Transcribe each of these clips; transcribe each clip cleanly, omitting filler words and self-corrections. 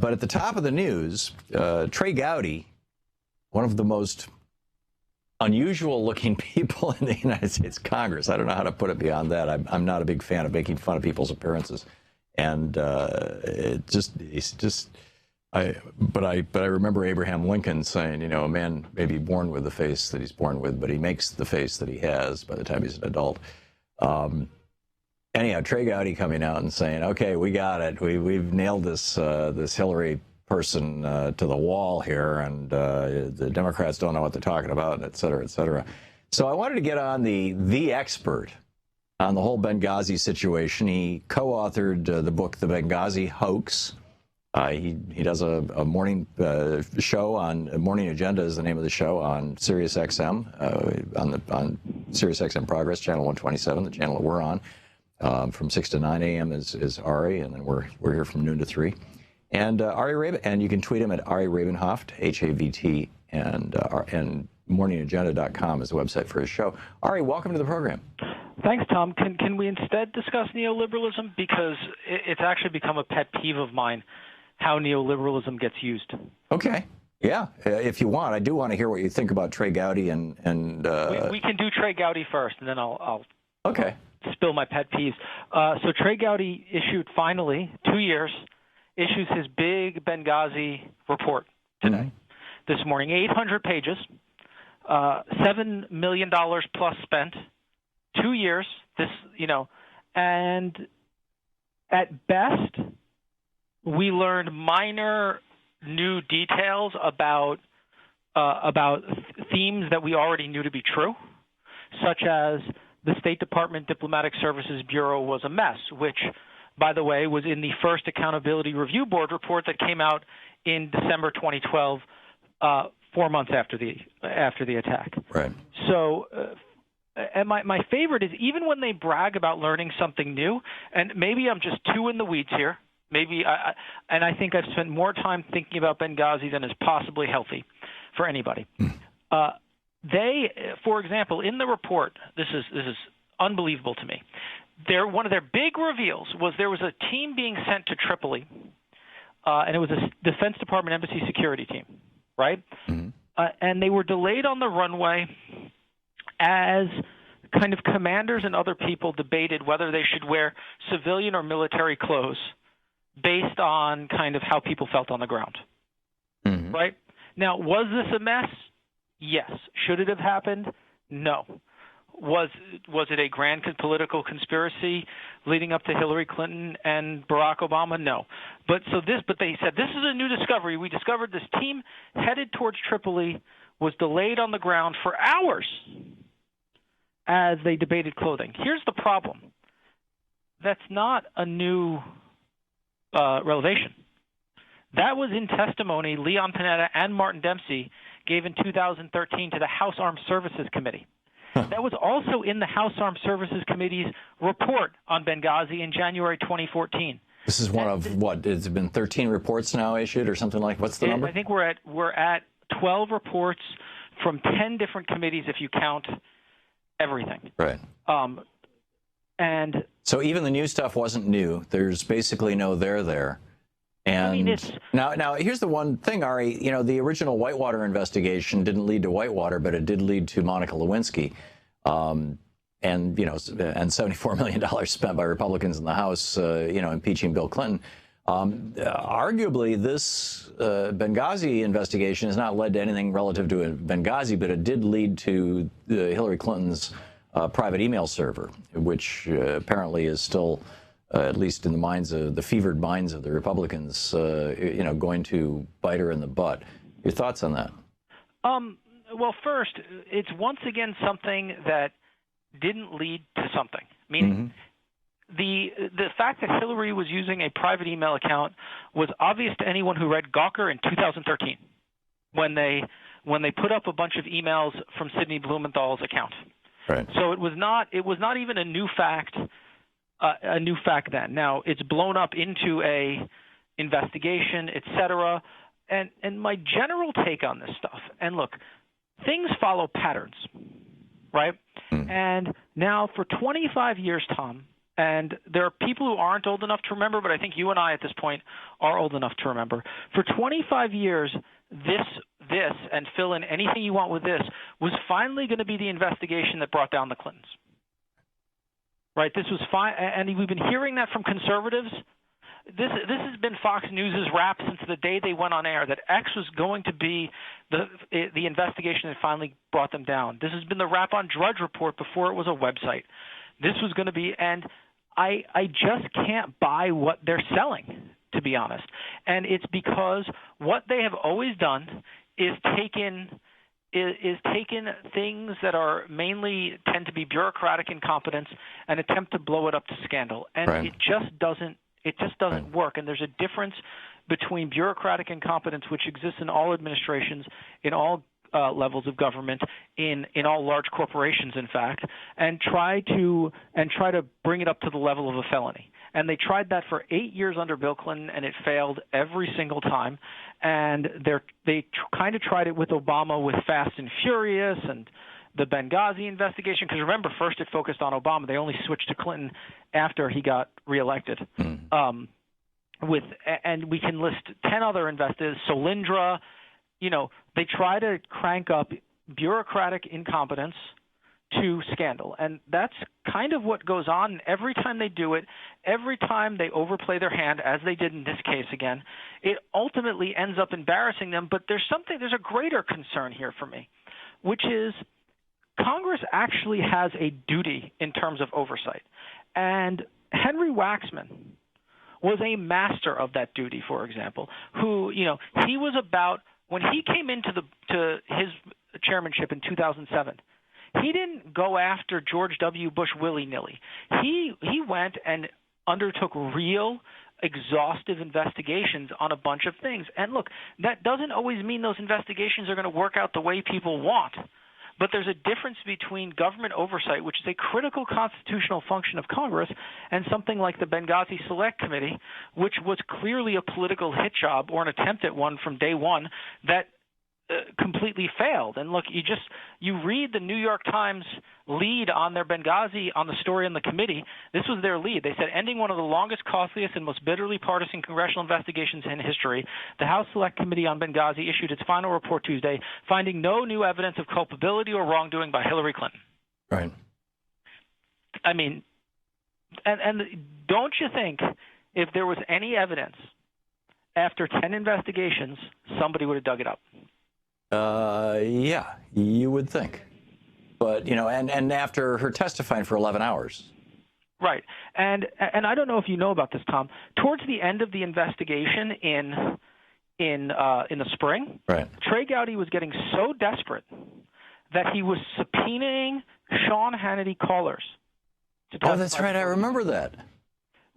But at the top of the news, Trey Gowdy, one of the most unusual-looking people in the United States Congress. I don't know how to put it beyond that. I'm not a big fan of making fun of people's appearances, and But I remember Abraham Lincoln saying, you know, a man may be born with the face that he's born with, but he makes the face that he has by the time he's an adult. Anyhow, Trey Gowdy coming out and saying, okay, we got it. We've nailed this Hillary person to the wall here, and the Democrats don't know what they're talking about, et cetera, et cetera. So I wanted to get on the expert on the whole Benghazi situation. He co-authored the book, The Benghazi Hoax. He does a morning show on Morning Agenda is the name of the show on Sirius XM on Sirius XM Progress Channel 127, the channel that we're on. From 6 to 9 a.m. is Ari, and then we're here from noon to 3. And Ari Rabin, and you can tweet him at Ari Rabin-Havt, H-A-V-T, and morningagenda.com is the website for his show. Ari, welcome to the program. Thanks, Tom. Can we instead discuss neoliberalism? Because it's actually become a pet peeve of mine how neoliberalism gets used. Okay. Yeah, if you want. I do want to hear what you think about Trey Gowdy and we can do Trey Gowdy first, and then I'll okay. Spill my pet peeves. So Trey Gowdy issued, finally, 2 years, issues his big Benghazi report today, this morning, 800 pages, $7 million plus spent, 2 years, and at best, we learned minor new details about themes that we already knew to be true, such as the State Department Diplomatic Services Bureau was a mess, which, by the way, was in the first Accountability Review Board report that came out in December 2012, 4 months after the attack. Right. So, and my favorite is even when they brag about learning something new, and maybe I'm just too in the weeds here. Maybe and I think I've spent more time thinking about Benghazi than is possibly healthy for anybody. They, for example, in the report, this is unbelievable to me. One of their big reveals was there was a team being sent to Tripoli, and it was a Defense Department embassy security team, right? And they were delayed on the runway as kind of commanders and other people debated whether they should wear civilian or military clothes based on kind of how people felt on the ground, right? Now, was this a mess? Yes. Should it have happened? No. Was it a grand political conspiracy leading up to Hillary Clinton and Barack Obama? No. But they said this is a new discovery. We discovered this team headed towards Tripoli was delayed on the ground for hours as they debated clothing. Here's the problem. That's not a new revelation. That was in testimony Leon Panetta and Martin Dempsey gave in 2013 to the House Armed Services Committee. That was also in the House Armed Services Committee's report on Benghazi in January 2014. This is one of what? It's been 13 reports now issued or something like. What's the number? I think we're at 12 reports from 10 different committees if you count everything. Right. And so even the new stuff wasn't new. There's basically no there. And now here's the one thing, Ari. You know, the original Whitewater investigation didn't lead to Whitewater, but it did lead to Monica Lewinsky, and $74 million spent by Republicans in the House, impeaching Bill Clinton. Arguably, this Benghazi investigation has not led to anything relative to Benghazi, but it did lead to Hillary Clinton's private email server, which apparently is still, at least in the minds of the fevered minds of the Republicans, going to bite her in the butt. Your thoughts on that? Well, first, it's once again something that didn't lead to something. Meaning, the fact that Hillary was using a private email account was obvious to anyone who read Gawker in 2013, when they put up a bunch of emails from Sidney Blumenthal's account. Right. So it was not even a new fact. Then. Now it's blown up into a investigation, et cetera. And my general take on this stuff, and look, things follow patterns, right? And now for 25 years, Tom, And there are people who aren't old enough to remember, but I think you and I at this point are old enough to remember. For 25 years, this, and fill in anything you want with this, was finally going to be the investigation that brought down the Clintons. Right? This was fine, and we've been hearing that from conservatives. This has been Fox News' rap since the day they went on air, that X was going to be the investigation that finally brought them down. This has been the rap on Drudge Report before it was a website. This was going to be, and I just can't buy what they're selling, to be honest. And it's because what they have always done is taken things that are mainly tend to be bureaucratic incompetence and attempt to blow it up to scandal. And right. It just doesn't right. work. And there's a difference between bureaucratic incompetence, which exists in all administrations, in all levels of government, in all large corporations, in fact, and try to bring it up to the level of a felony. And they tried that for 8 years under Bill Clinton, and it failed every single time. And they kind of tried it with Obama with Fast and Furious and the Benghazi investigation. Because remember, first it focused on Obama. They only switched to Clinton after he got reelected. And we can list 10 other investigators. Solyndra. They try to crank up bureaucratic incompetence to scandal. And that's kind of what goes on. And every time they do it, every time they overplay their hand, as they did in this case again, it ultimately ends up embarrassing them. But there's a greater concern here for me, which is Congress actually has a duty in terms of oversight. And Henry Waxman was a master of that duty, for example, who, he was about – when he came into to his chairmanship in 2007, he didn't go after George W. Bush willy-nilly. He went and undertook real, exhaustive investigations on a bunch of things. And look, that doesn't always mean those investigations are going to work out the way people want. But there's a difference between government oversight, which is a critical constitutional function of Congress, and something like the Benghazi Select Committee, which was clearly a political hit job or an attempt at one from day one that completely failed. And look, you read the New York Times lead on their Benghazi, on the story in the committee. This was their lead. They said, ending one of the longest, costliest, and most bitterly partisan congressional investigations in history, the House Select Committee on Benghazi issued its final report Tuesday, finding no new evidence of culpability or wrongdoing by Hillary Clinton. Right. I mean, and don't you think if there was any evidence after 10 investigations, somebody would have dug it up? Yeah, you would think. But, and after her testifying for 11 hours. Right. And I don't know if you know about this, Tom. Towards the end of the investigation in the spring, right, Trey Gowdy was getting so desperate that he was subpoenaing Sean Hannity callers to testify. Oh, that's right. I remember that.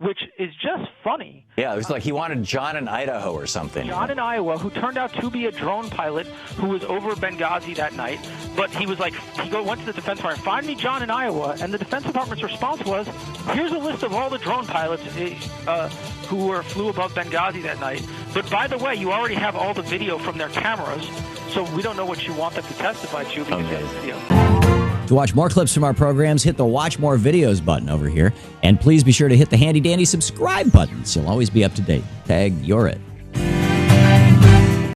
Which is just funny. Yeah, it was like he wanted John in Idaho or something. John in Iowa, who turned out to be a drone pilot who was over Benghazi that night. But he was like, went to the Defense Department, find me John in Iowa. And the Defense Department's response was, here's a list of all the drone pilots who flew above Benghazi that night. But by the way, you already have all the video from their cameras, so we don't know what you want them to testify to because it's video. To watch more clips from our programs, hit the Watch More Videos button over here. And please be sure to hit the handy-dandy subscribe button so you'll always be up to date. Tag, you're it.